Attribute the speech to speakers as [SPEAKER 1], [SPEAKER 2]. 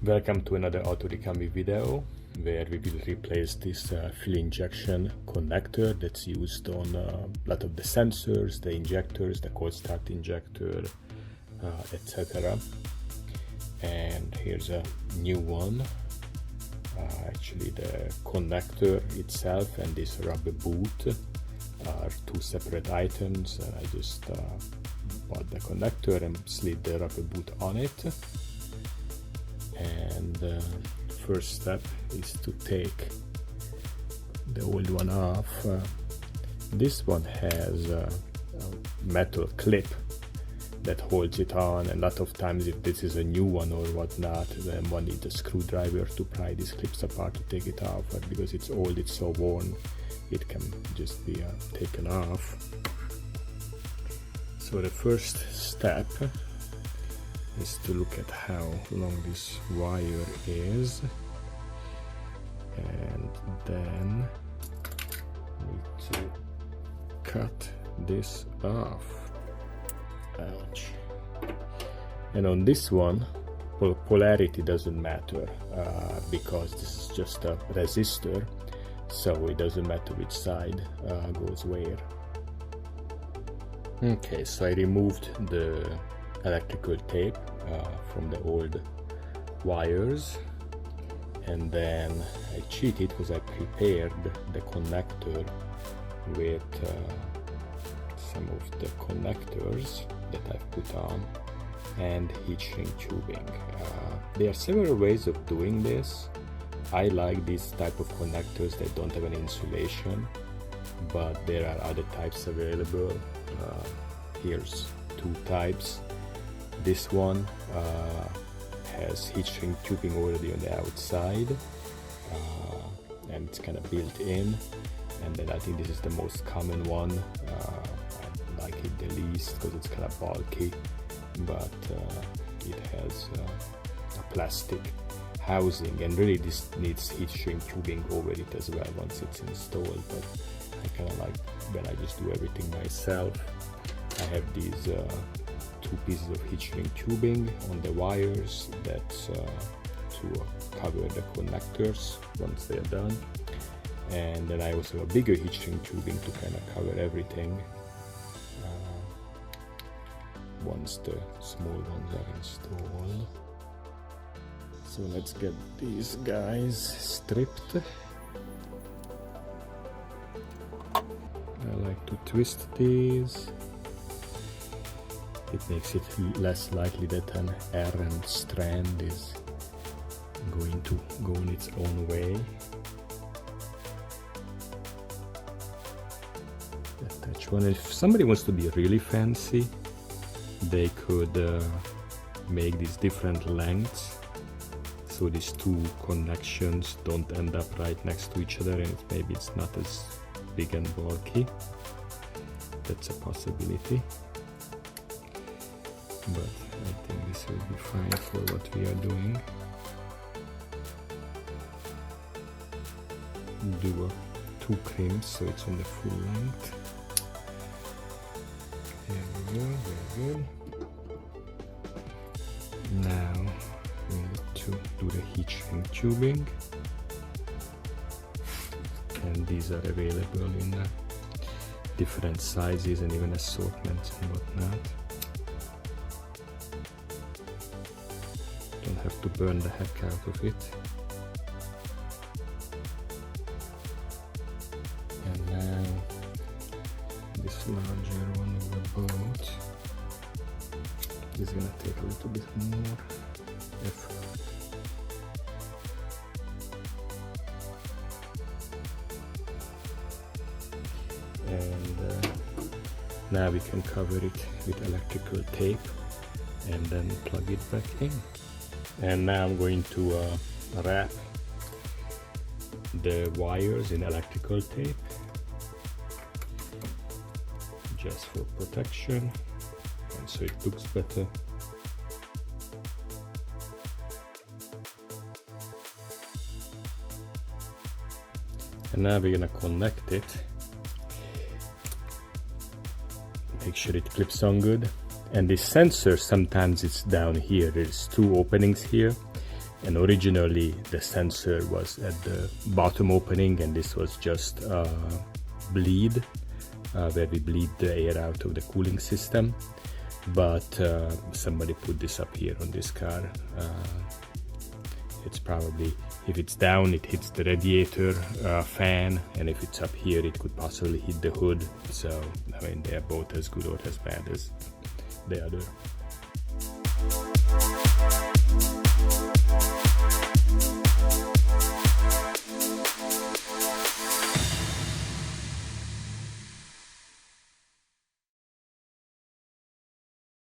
[SPEAKER 1] Welcome to another Auto Ricambi video where we will replace this fuel injection connector that's used on a lot of the sensors, the injectors, the cold start injector, etc. And here's a new one. Actually the connector itself and this rubber boot are two separate items, and I just bought the connector and slid the rubber boot on it. And first step is to take the old one off. This one has a metal clip that holds it on, and a lot of times if this is a new one or whatnot, then one needs a screwdriver to pry these clips apart to take it off, but because it's old, it's so worn, it can just be taken off. So the first step is to look at how long this wire is, and then need to cut this off. Ouch. And on this one, polarity doesn't matter because this is just a resistor, so it doesn't matter which side goes where. Okay, so I removed the electrical tape from the old wires, and then I cheated because I prepared the connector with some of the connectors that I've put on and heat shrink tubing. There are several ways of doing this. I like these type of connectors that don't have an insulation, but there are other types available. Here's two types. This one has heat shrink tubing already on the outside, and it's kind of built in, and then I think this is the most common one. I like it the least because it's kind of bulky, but it has a plastic housing, and really this needs heat shrink tubing over it as well once it's installed, but I kind of like when I just do everything myself. I have these two pieces of heat shrink tubing on the wires that's to cover the connectors once they're done, and then I also have a bigger heat shrink tubing to kind of cover everything once the small ones are installed. So let's get these guys stripped. I like to twist these. It makes it less likely that an errant strand is going to go in its own way. Attach one. If somebody wants to be really fancy, they could make these different lengths so these two connections don't end up right next to each other, and maybe it's not as big and bulky. That's a possibility. But I think this will be fine for what we are doing. Do two crimps so it's on the full length. There we go, very good. Now we need to do the heat shrink tubing, and these are available in different sizes and even assortments and whatnot. Don't have to burn the heck out of it. And now this larger one of the boat is gonna take a little bit more effort. And now we can cover it with electrical tape and then plug it back in. And now I'm going to wrap the wires in electrical tape just for protection and so it looks better. And now we're gonna connect it. Make sure it clips on good. And this sensor, sometimes it's down here. There's two openings here, And originally the sensor was at the bottom opening, and this was just bleed, where we bleed the air out of the cooling system. But somebody put this up here on this car. It's probably, if it's down, it hits the radiator fan, and if it's up here, it could possibly hit the hood. So I mean, they're both as good or as bad as the other.